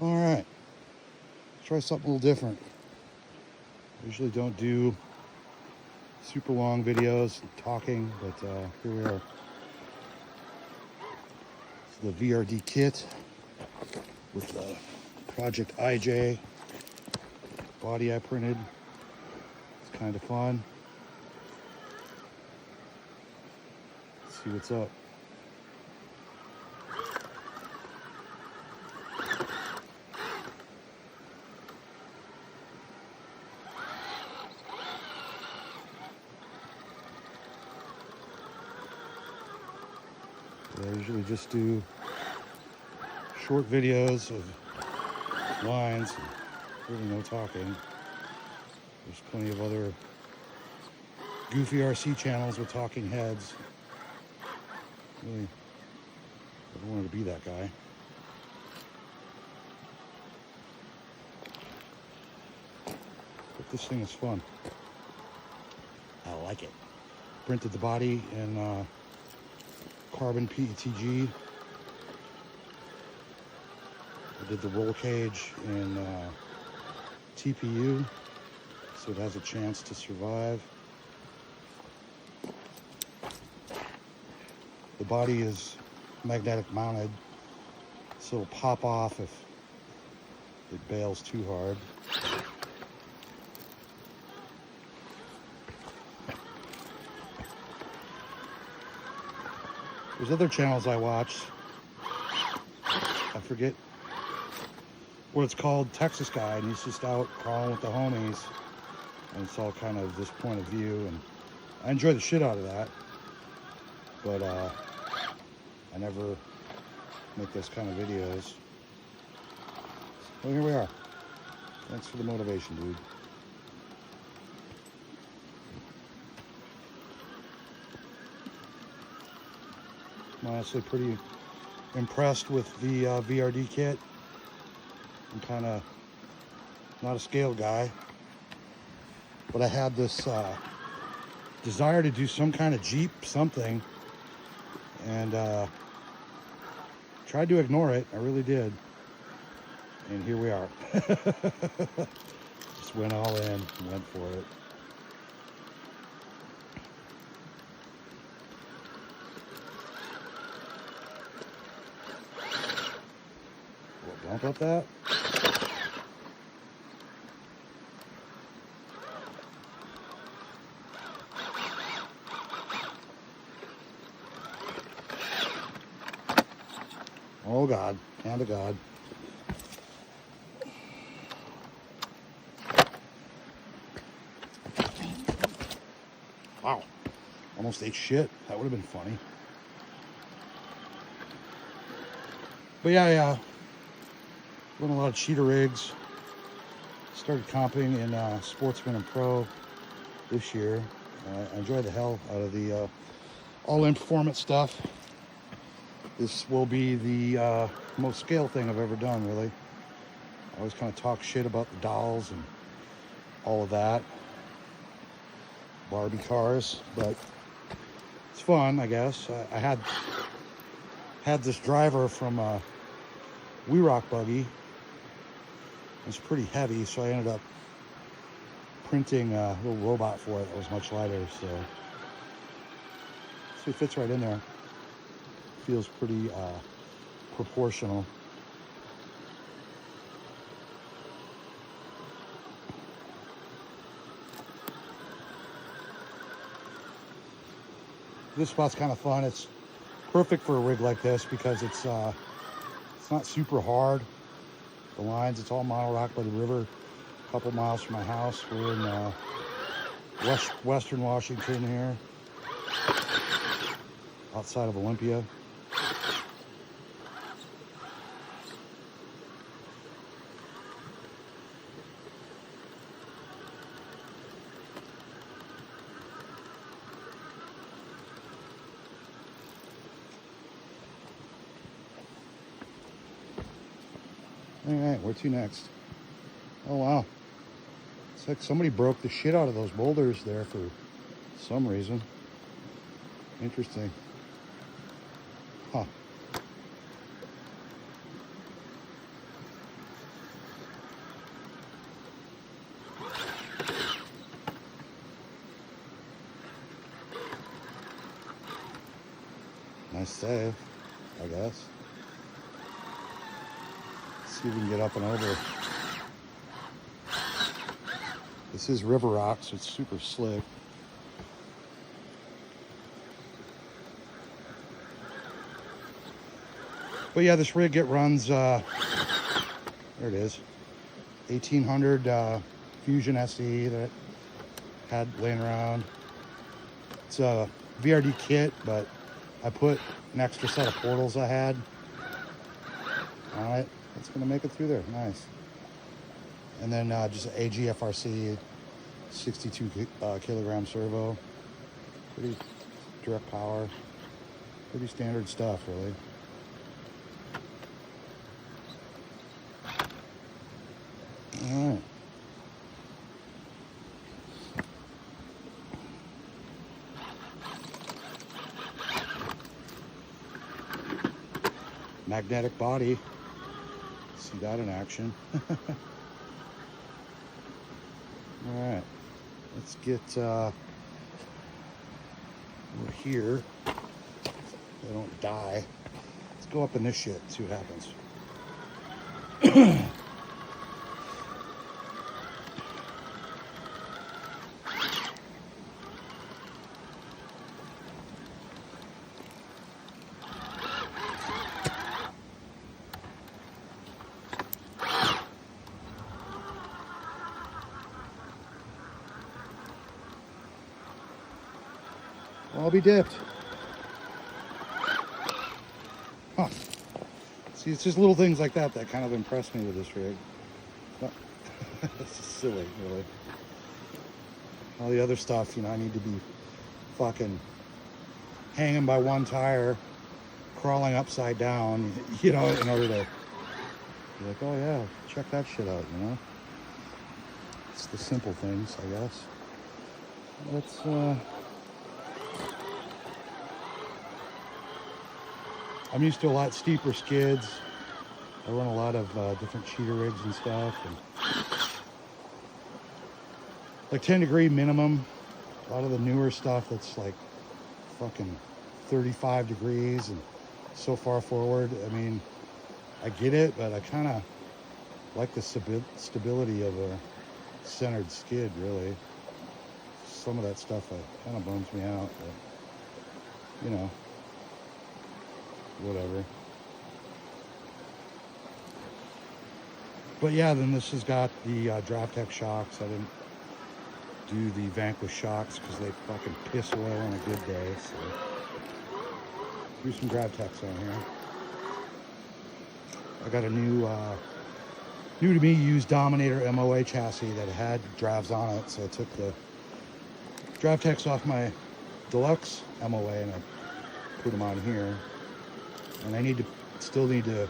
All right, try something a little different. I usually don't do super long videos talking, but here we are. It's the VRD kit with the Project IJ body I printed. It's kind of fun. Let's see what's up. I usually just do short videos of lines, really no talking. There's plenty of other goofy RC channels with talking heads. Really, I wanted to be that guy. But this thing is fun. I like it. Printed the body in carbon PETG. I did the roll cage in TPU, so it has a chance to survive. The body is magnetic mounted, so it'll pop off if it bails too hard. There's other channels I watch. I forget what it's called, Texas guy, and he's just out crawling with the homies, and it's all kind of this point of view, and I enjoy the shit out of that, but I never make those kind of videos. Well, here we are. Thanks for the motivation, dude. I'm honestly pretty impressed with the VRD kit. I'm kind of not a scale guy, but I had this desire to do some kind of Jeep something, and tried to ignore it. I really did, and here we are. Just went all in and went for it. What, bump up that? Oh God, hand of God. Wow, almost ate shit. That would have been funny. But yeah, run a lot of cheater rigs. Started comping in Sportsman and Pro this year. I enjoy the hell out of the all-in performance stuff. This will be the most scale thing I've ever done, really. I always kind of talk shit about the dolls and all of that. Barbie cars, but it's fun, I guess. I had this driver from We Rock Buggy. It's pretty heavy, so I ended up printing a little robot for it that was much lighter, so it fits right in there. Feels pretty proportional. This spot's kind of fun. It's perfect for a rig like this because it's not super hard. The lines, it's all mono rock by the river, a couple miles from my house. We're in Western Washington here, outside of Olympia. All right, where to next? Oh, wow. It's like somebody broke the shit out of those boulders there for some reason. Interesting. Huh. Nice save, I guess. Let's see if we can get up and over. This is river rock, so it's super slick. But yeah, this rig, it runs, there it is, 1800 Fusion SE that I had laying around. It's a VRD kit, but I put an extra set of portals I had on it. It's gonna make it through there, nice. And then just an AGFRC 62 kilogram servo. Pretty direct power, pretty standard stuff, really. All right. Magnetic body. See that in action. All right. Let's get over here. They don't die. Let's go up in this shit, see what happens. I'll be dipped. Huh. See, it's just little things like that that kind of impress me with this rig. It's just silly, really. All the other stuff, you know, I need to be fucking hanging by one tire, crawling upside down, you know, in order to be like, oh yeah, check that shit out, you know? It's the simple things, I guess. Let's, I'm used to a lot steeper skids. I run a lot of different cheater rigs and stuff. And like 10 degree minimum. A lot of the newer stuff that's like fucking 35 degrees and so far forward. I mean, I get it, but I kind of like the stability of a centered skid, really. Some of that stuff kind of bums me out, but you know. Whatever. But yeah, then this has got the DraftTech shocks. I didn't do the Vanquish shocks because they fucking piss oil on a good day. So do some DraftTechs on here. I got a new to me used Dominator MOA chassis that had Dravs on it. So I took the DraftTechs off my Deluxe MOA and I put them on here. And I still need to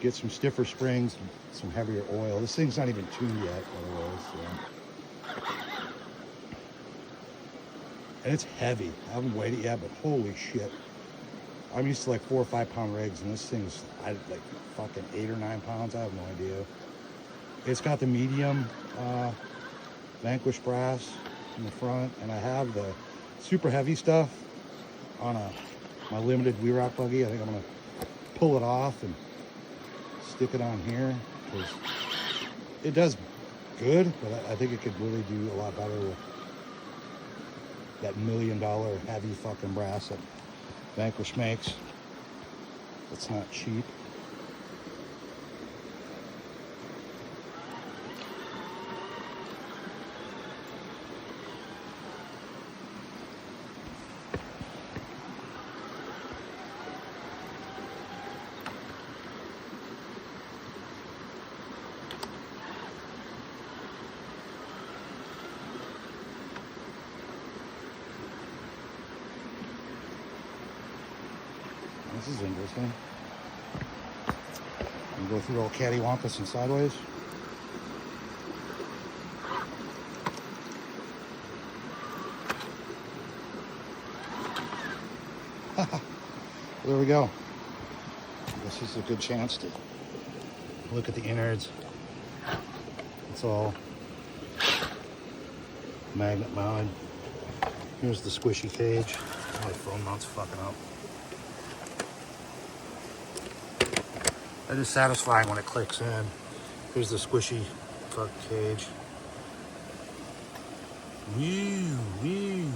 get some stiffer springs, some heavier oil. This thing's not even tuned yet, by the way. So. And it's heavy. I haven't weighed it yet, but holy shit. I'm used to like 4 or 5 pound rigs, and this thing's like fucking 8 or 9 pounds. I have no idea. It's got the medium Vanquish brass in the front, and I have the super heavy stuff on my limited V-Rock buggy. I think I'm gonna pull it off and stick it on here because it does good, but I think it could really do a lot better with that $1 million heavy fucking brass that Vanquish makes. It's not cheap. This is interesting. And go through all cattywampus and sideways. There we go. This is a good chance to look at the innards. It's all magnet mounted. Here's the squishy cage. My phone mount's fucking up. It is satisfying when it clicks in. Here's the squishy truck cage. Woo, woo.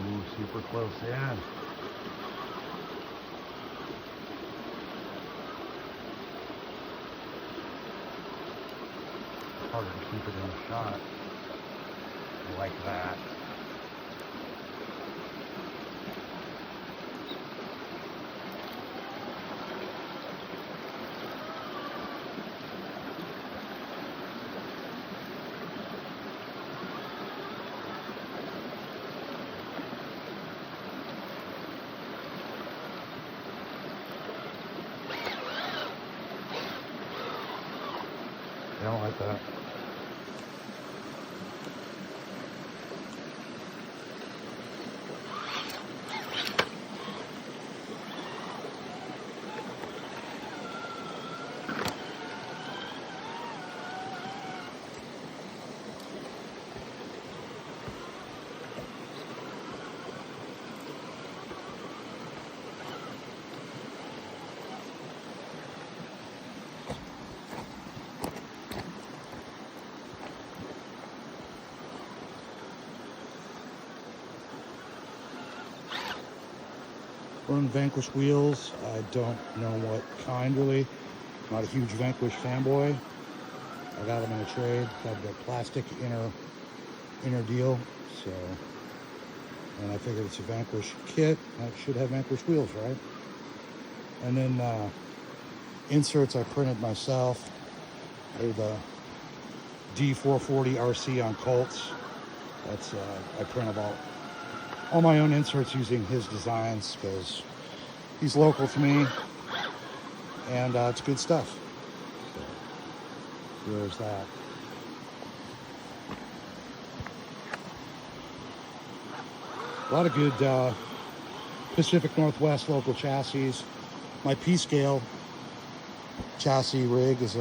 Ooh, super close in. Harder to keep it in the shot. Like that. I don't like that. Run Vanquish wheels. I don't know what kind really. Not a huge Vanquish fanboy. I got them in a trade. Got the plastic inner deal. So, and I figured it's a Vanquish kit. I should have Vanquish wheels, right? And then inserts I printed myself. They're the D440 RC on Colts. That's I print about all my own inserts using his designs because he's local to me, and it's good stuff. So, there's that. A lot of good Pacific Northwest local chassis. My P-scale chassis rig is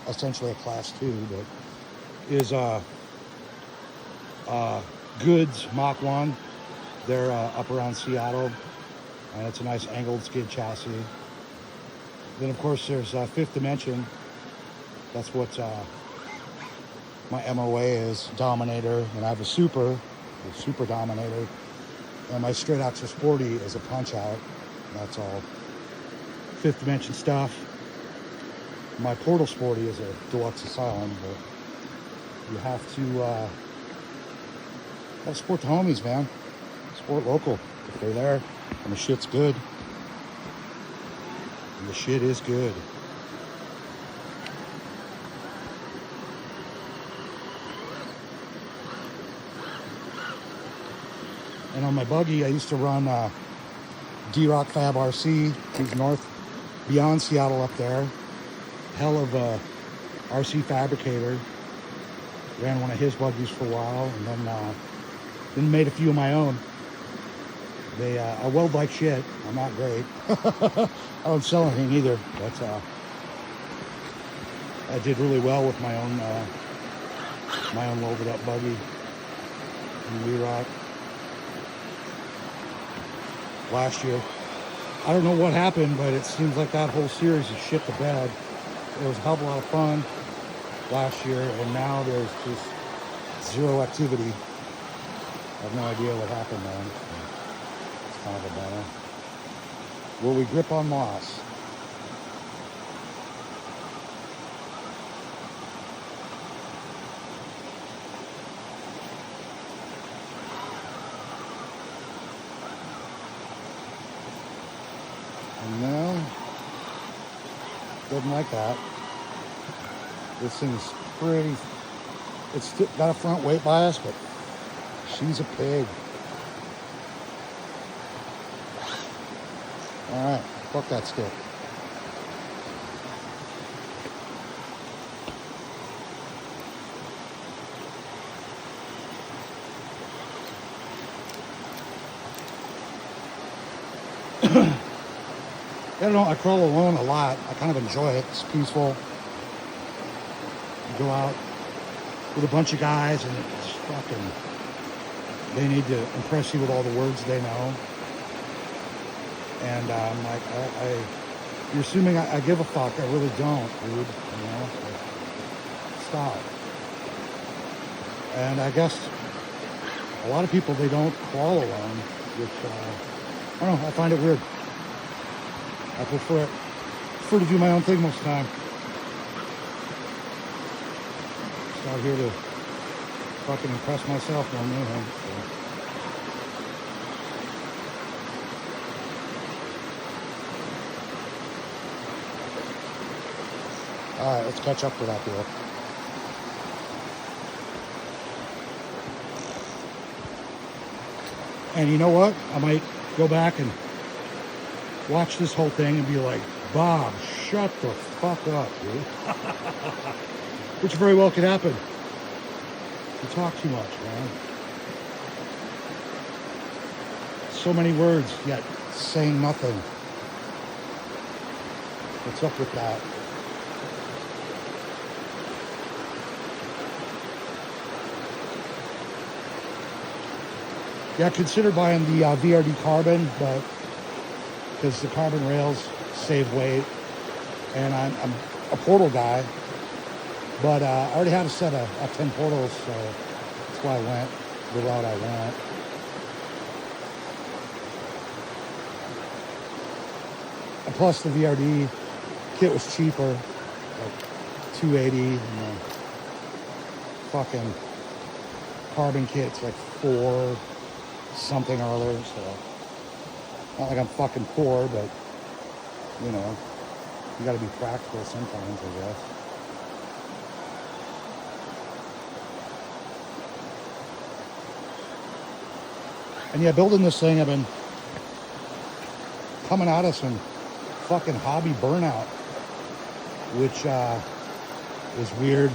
essentially a class 2, but is Goods Mach 1. They're up around Seattle, and it's a nice angled skid chassis. Then of course there's Fifth Dimension. That's what my MOA is, Dominator, and I have a Super Dominator, and my straight axle Sporty is a punch out. That's all Fifth Dimension stuff. My Portal Sporty is a Deluxe Asylum, but you have to support the homies, man. Support local if they're there, and the shit's good. And the shit is good. And on my buggy, I used to run D-Rock Fab RC. He's north, beyond Seattle up there. Hell of a RC fabricator. Ran one of his buggies for a while, and then made a few of my own. I weld like shit. I'm not great. I don't sell anything either. But I did really well with my own welded up buggy in D-Rock last year. I don't know what happened, but it seems like that whole series is shit to bed. It was a hell of a lot of fun last year, and now there's just zero activity. I have no idea what happened, man. It's kind of a bummer. Will we grip on moss? No, doesn't like that. This thing's pretty, it's got a front weight bias, but she's a pig. All right, fuck that stick. I don't know, I crawl alone a lot. I kind of enjoy it. It's peaceful. You go out, with a bunch of guys, and it's fucking, they need to impress you with all the words they know. And I'm like, you're assuming I give a fuck. I really don't, dude. You know, like, stop. And I guess a lot of people, they don't crawl alone, which, I don't know, I find it weird. I prefer to do my own thing most of the time. Just out here to fucking impress myself more than anything. So. Alright, let's catch up with that deal. And you know what? I might go back and watch this whole thing and be like, Bob, shut the fuck up, dude. Which very well could happen. You talk too much, man. So many words, yet saying nothing. What's up with that? Yeah, consider buying the VRD carbon, but because the carbon rails save weight, and I'm a portal guy, but I already had a set of 10 portals, so that's why I went the route I went. And plus the VRD kit was cheaper, like $280, and the fucking carbon kit's like $4 something or other, so not like I'm fucking poor, but you know, you gotta be practical sometimes, I guess. And yeah, building this thing, I've been coming out of some fucking hobby burnout, which is weird.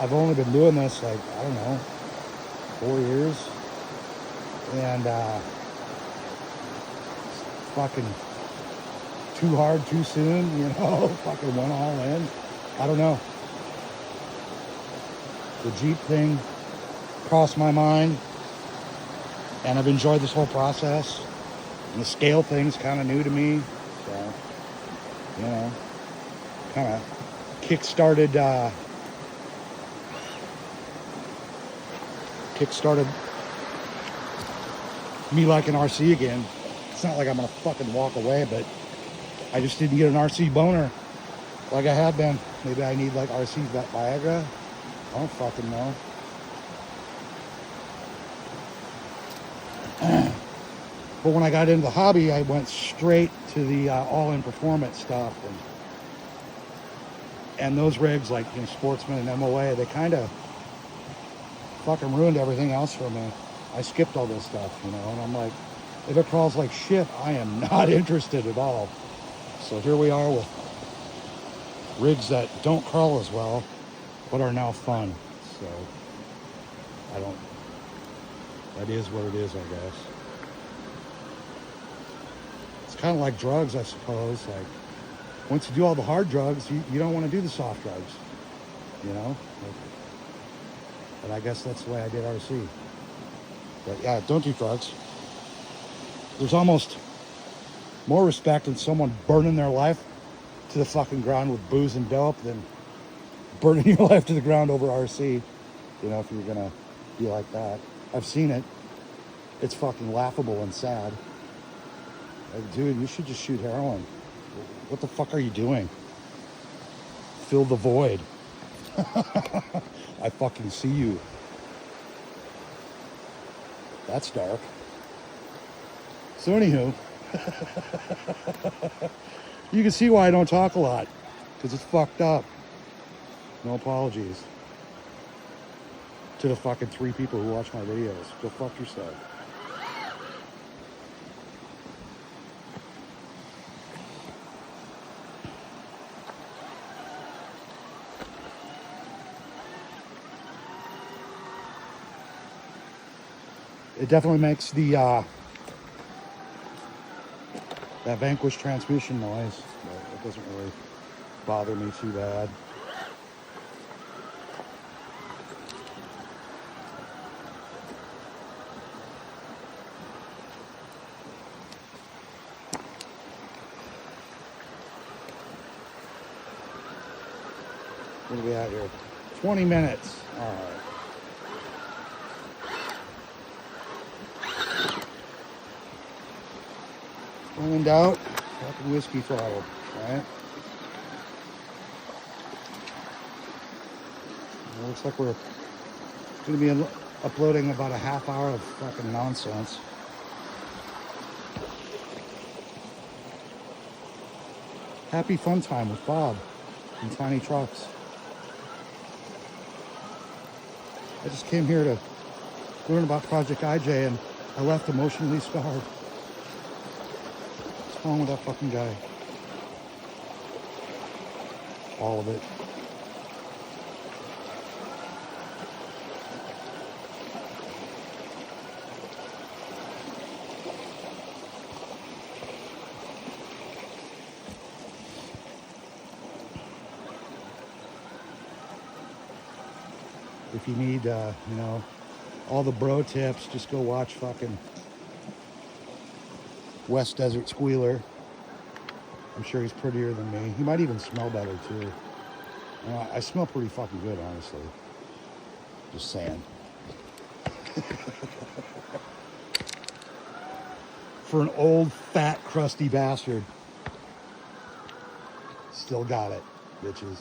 I've only been doing this like, I don't know, 4 years. And fucking too hard too soon, you know, fucking went all in. I don't know. The Jeep thing crossed my mind, and I've enjoyed this whole process. And the scale thing's kind of new to me, so, you know, kind of kickstarted me like an RC again. It's not like I'm gonna fucking walk away, but I just didn't get an RC boner like I had been. Maybe I need like RC Viagra. I don't fucking know. But when I got into the hobby, I went straight to the all-in performance stuff, and those rigs like, you know, Sportsman and MOA, they kind of fucking ruined everything else for me. I skipped all this stuff, you know, and I'm like, if it crawls like shit, I am not interested at all. So here we are with rigs that don't crawl as well, but are now fun. So that is what it is, I guess. It's kind of like drugs, I suppose. Like, once you do all the hard drugs, you don't want to do the soft drugs, you know? But I guess that's the way I did RC. But yeah, don't do drugs. There's almost more respect in someone burning their life to the fucking ground with booze and dope than burning your life to the ground over RC. You know, if you're gonna be like that. I've seen it. It's fucking laughable and sad. Like, dude, you should just shoot heroin. What the fuck are you doing? Fill the void. I fucking see you. That's dark. So anywho, you can see why I don't talk a lot, because it's fucked up. No apologies to the fucking 3 people who watch my videos. Go fuck yourself. It definitely makes the that Vanquish transmission noise, but it doesn't really bother me too bad. What are we at here? 20 minutes. All right. When in doubt, fucking whiskey throttle, right? It looks like we're going to be uploading about a half hour of fucking nonsense. Happy fun time with Bob and Tiny Trucks. I just came here to learn about Project IJ and I left emotionally scarred. What's wrong with that fucking guy? All of it. If you need, you know, all the bro tips, just go watch fucking West Desert Squealer. I'm sure he's prettier than me. He might even smell better too. I smell pretty fucking good, honestly. Just saying. For an old, fat, crusty bastard. Still got it, bitches.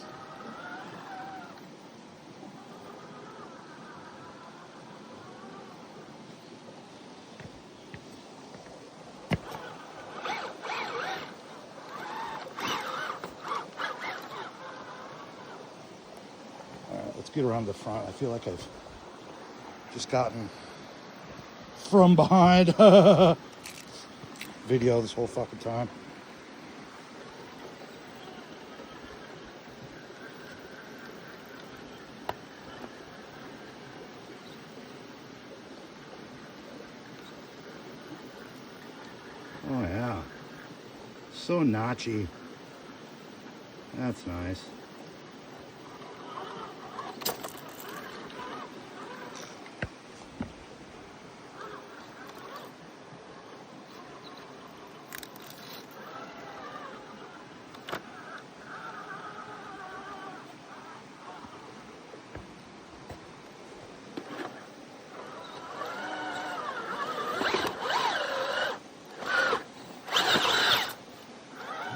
Let's get around the front. I feel like I've just gotten from behind video this whole fucking time. Oh yeah, so notchy. That's nice.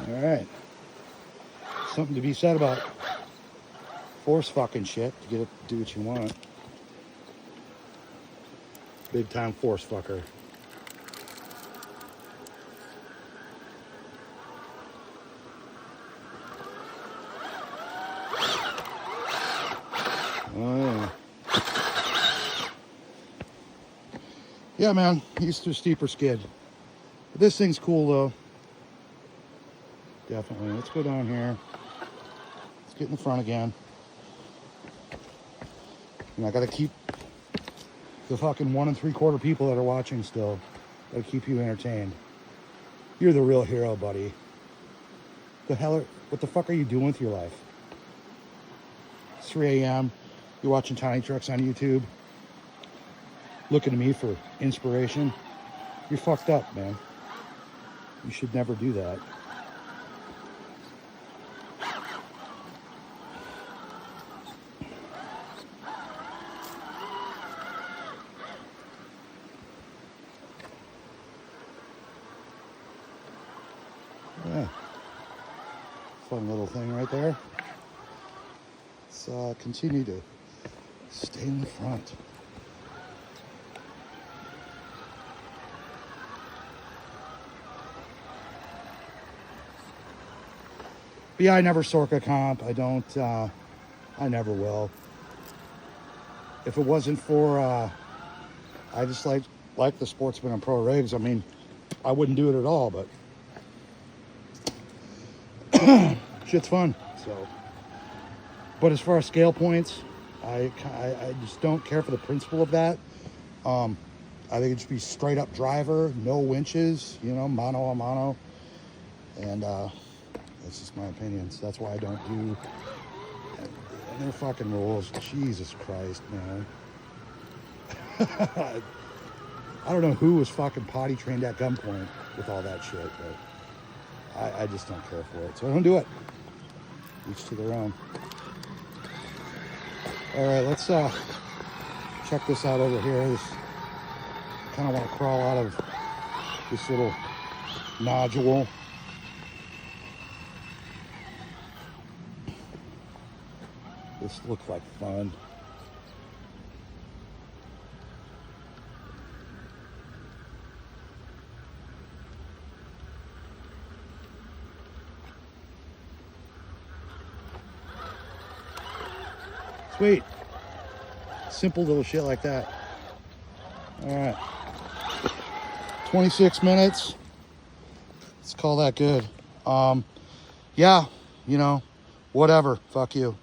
All right. Something to be said about force fucking shit to get it to do what you want. Big time force fucker. Oh yeah. Yeah, man. Used to a steeper skid. But this thing's cool though. Definitely. Let's go down here. Let's get in the front again. And I gotta keep the fucking 1 3/4 people that are watching still. Gotta keep you entertained. You're the real hero, buddy. What the fuck are you doing with your life? It's 3 a.m. You're watching Tiny Trucks on YouTube. Looking to me for inspiration. You're fucked up, man. You should never do that. Yeah. Fun little thing right there. Let's continue to stay in the front. But yeah, I never Sorka comp. I don't, I never will. If it wasn't for, I just like the Sportsman and Pro rigs, I mean, I wouldn't do it at all, but shit's fun, so. But as far as scale points, I just don't care for the principle of that. I think it should be straight up driver, no winches, you know, mano a mano. And that's just my opinion. So that's why I don't do, and they're fucking rules. Jesus Christ, man. I don't know who was fucking potty trained at gunpoint with all that shit, but I just don't care for it. So I don't do it. Each to their own. All right, let's check this out over here. This kind of want to crawl out of this little nodule. This looks like fun. Sweet. Simple little shit like that. All right. 26 minutes. Let's call that good. Yeah, you know, whatever. Fuck you.